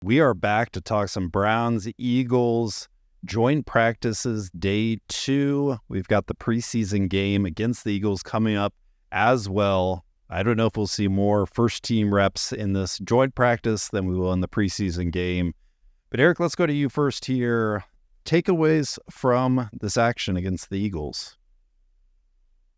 We are back to talk some Browns, Eagles, joint practices, day 2. We've got the preseason game against the Eagles coming up as well. I don't know if we'll see more first-team reps in this joint practice than we will in the preseason game. But Eric, let's go to you first here. Takeaways from this action against the Eagles.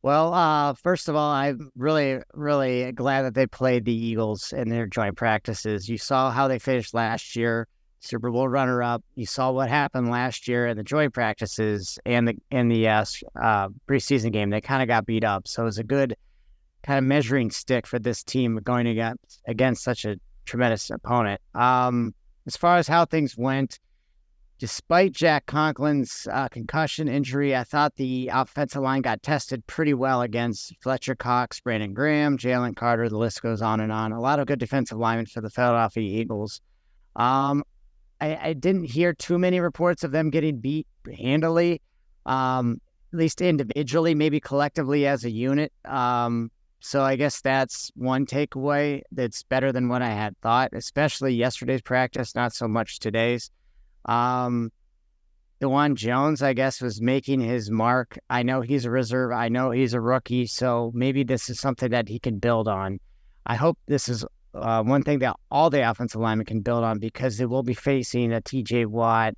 Well, first of all, I'm really, really glad that they played the Eagles in their joint practices. You saw how they finished last year, Super Bowl runner-up. You saw what happened last year in the joint practices and the preseason game. They kind of got beat up, so it was a good kind of measuring stick for this team going against such a tremendous opponent. As far as how things went, despite Jack Conklin's concussion injury, I thought the offensive line got tested pretty well against Fletcher Cox, Brandon Graham, Jalen Carter. The list goes on and on. A lot of good defensive linemen for the Philadelphia Eagles. I didn't hear too many reports of them getting beat handily, at least individually, maybe collectively as a unit. So I guess that's one takeaway that's better than what I had thought, especially yesterday's practice, not so much today's. DeJuan Jones, I guess, was making his mark. I know he's a reserve. I know he's a rookie, so maybe this is something that he can build on. I hope this is one thing that all the offensive linemen can build on, because they will be facing a TJ Watt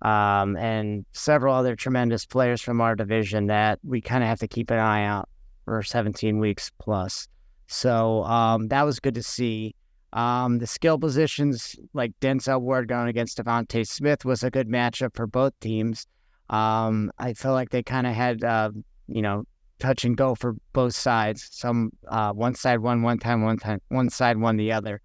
and several other tremendous players from our division that we kind of have to keep an eye out for 17 weeks plus. So that was good to see. The skill positions like Denzel Ward going against Devontae Smith was a good matchup for both teams. I feel like they kind of had, touch and go for both sides. Some one side won one side won the other.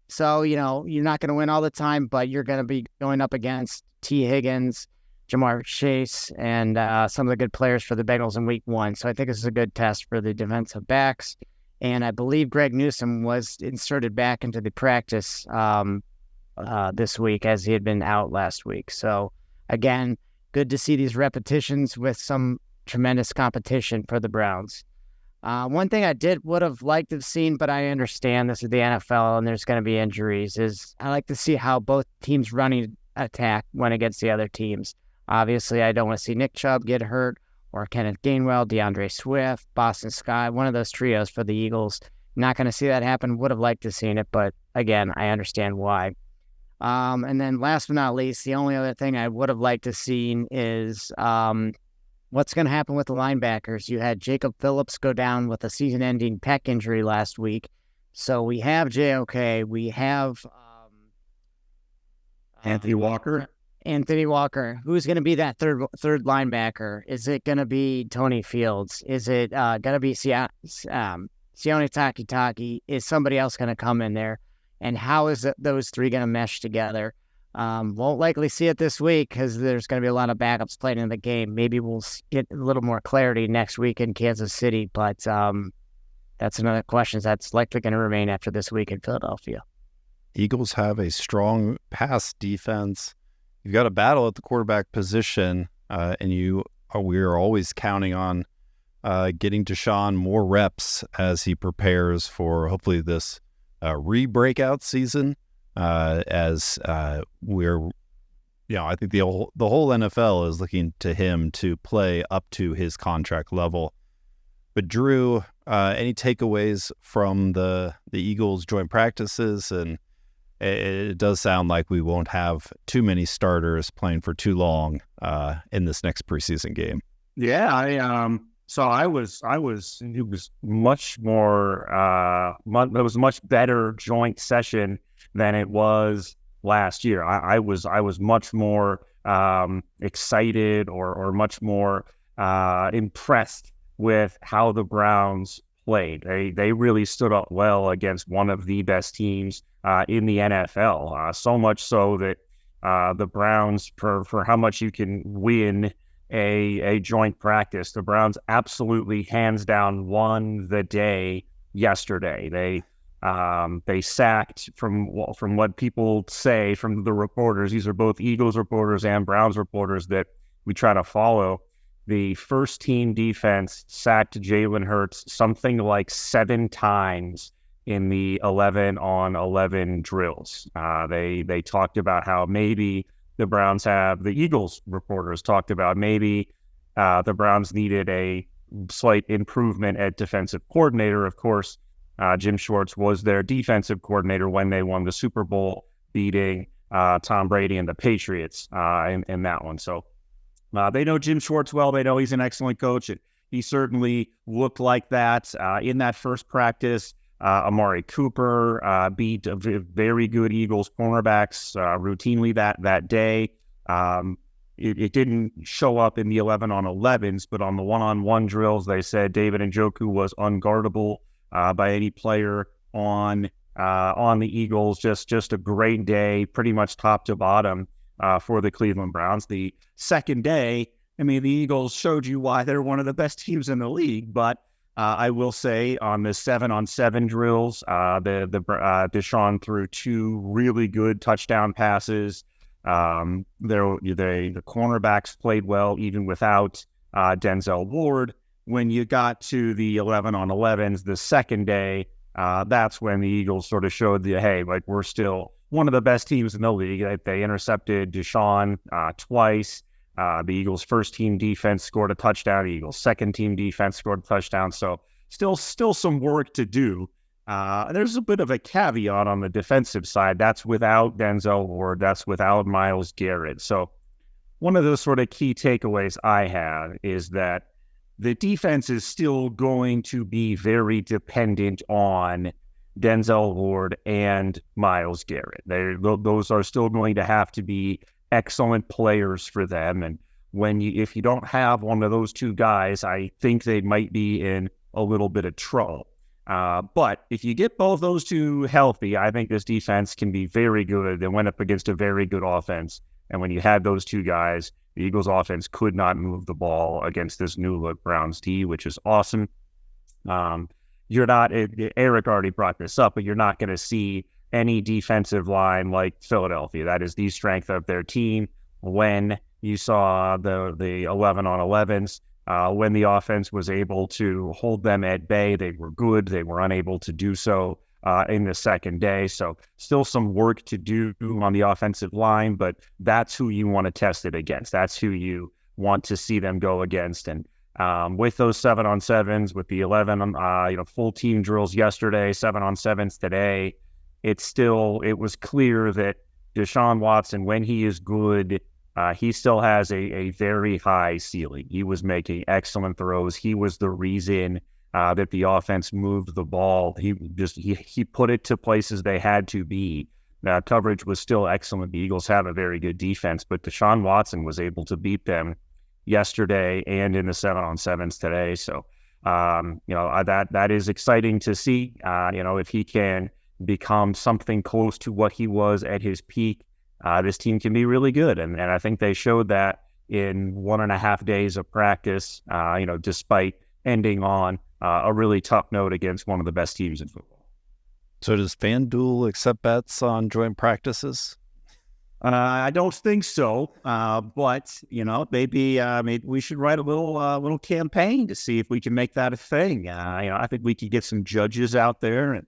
So, you're not going to win all the time, but you're going to be going up against T. Higgins, Jamar Chase, and some of the good players for the Bengals in week 1. So I think this is a good test for the defensive backs. And I believe Greg Newsome was inserted back into the practice this week, as he had been out last week. So, again, good to see these repetitions with some tremendous competition for the Browns. One thing I would have liked to have seen, but I understand this is the NFL and there's going to be injuries, is I like to see how both teams' running attack went against the other teams. Obviously, I don't want to see Nick Chubb get hurt, or Kenneth Gainwell, DeAndre Swift, Boston Scott, one of those trios for the Eagles. Not going to see that happen. Would have liked to have seen it, but again, I understand why. And then last but not least, the only other thing I would have liked to have seen is what's going to happen with the linebackers. You had Jacob Phillips go down with a season-ending pec injury last week. So we have JOK. We have Anthony Walker. Who's going to be that third linebacker? Is it going to be Tony Fields? Is it going to be Sione Takitaki? Is somebody else going to come in there? And how is those three going to mesh together? Won't likely see it this week because there's going to be a lot of backups playing in the game. Maybe we'll get a little more clarity next week in Kansas City, but that's another question that's likely going to remain after this week in Philadelphia. Eagles have a strong pass defense. You've got a battle at the quarterback position, and we are always counting on getting Deshaun more reps as he prepares for hopefully this re-breakout season. As we're, I think the whole NFL is looking to him to play up to his contract level. But Drew, any takeaways from the Eagles joint practices? And it does sound like we won't have too many starters playing for too long in this next preseason game. Yeah, it was much more, it was a much better joint session than it was last year. I was much more excited or much more impressed with how the Browns played. They really stood up well against one of the best teams in the NFL. So much so that the Browns, for how much you can win a joint practice, the Browns absolutely hands down won the day yesterday. They sacked, from what people say, from the reporters. These are both Eagles reporters and Browns reporters that we try to follow. The first team defense sacked Jalen Hurts something like 7 times in the 11-on-11 drills. They talked about how maybe the Eagles reporters talked about maybe the Browns needed a slight improvement at defensive coordinator. Of course, Jim Schwartz was their defensive coordinator when they won the Super Bowl, beating Tom Brady and the Patriots in that one. So they know Jim Schwartz well. They know he's an excellent coach. He certainly looked like that in that first practice. Amari Cooper beat very good Eagles cornerbacks routinely that day. It didn't show up in the 11-on-11s, but on the one-on-one drills, they said David Njoku was unguardable by any player on the Eagles. Just a great day, pretty much top to bottom for the Cleveland Browns. The second day, I mean, the Eagles showed you why they're one of the best teams in the league, but I will say on the 7-on-7 drills, Deshaun threw 2 really good touchdown passes. The cornerbacks played well even without Denzel Ward. When you got to the 11-on-11s the second day, that's when the Eagles sort of showed hey, like, we're still one of the best teams in the league. They intercepted Deshaun twice. The Eagles' first-team defense scored a touchdown. The Eagles' second-team defense scored a touchdown. So still some work to do. There's a bit of a caveat on the defensive side. That's without Denzel Ward. That's without Myles Garrett. So one of the sort of key takeaways I have is that the defense is still going to be very dependent on Denzel Ward and Myles Garrett. Those are still going to have to be excellent players for them. And if you don't have one of those two guys, I think they might be in a little bit of trouble. But if you get both those two healthy, I think this defense can be very good. They went up against a very good offense. And when you had those two guys, the Eagles offense could not move the ball against this new look Browns D, which is awesome. Eric already brought this up, but you're not going to see any defensive line like Philadelphia. That is the strength of their team. When you saw the 11-on-11s, when the offense was able to hold them at bay, they were good. They were unable to do so in the second day. So still some work to do on the offensive line, but that's who you want to test it against. That's who you want to see them go against. And with those 7-on-7s, with the 11 full team drills yesterday, 7-on-7s today, it was clear that Deshaun Watson, when he is good, he still has a very high ceiling. He was making excellent throws. He was the reason that the offense moved the ball. He put it to places they had to be. Coverage was still excellent. The Eagles have a very good defense, but Deshaun Watson was able to beat them yesterday and in the 7-on-7s today. So, that is exciting to see. If he can become something close to what he was at his peak, this team can be really good. And I think they showed that in 1.5 days of practice, despite ending on a really tough note against one of the best teams in football. So does FanDuel accept bets on joint practices? I don't think so, but maybe we should write a little campaign to see if we can make that a thing. I think we could get some judges out there and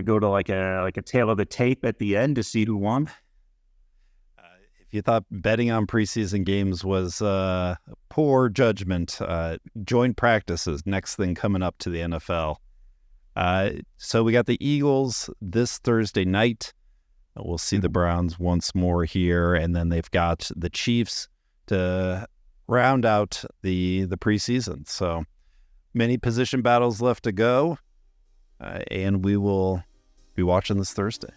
go to like a tail of the tape at the end to see who won. If you thought betting on preseason games was poor judgment, joint practices, next thing coming up to the NFL. So we got the Eagles this Thursday night. We'll see the Browns once more here, and then they've got the Chiefs to round out the preseason. So many position battles left to go, and we will be watching this Thursday.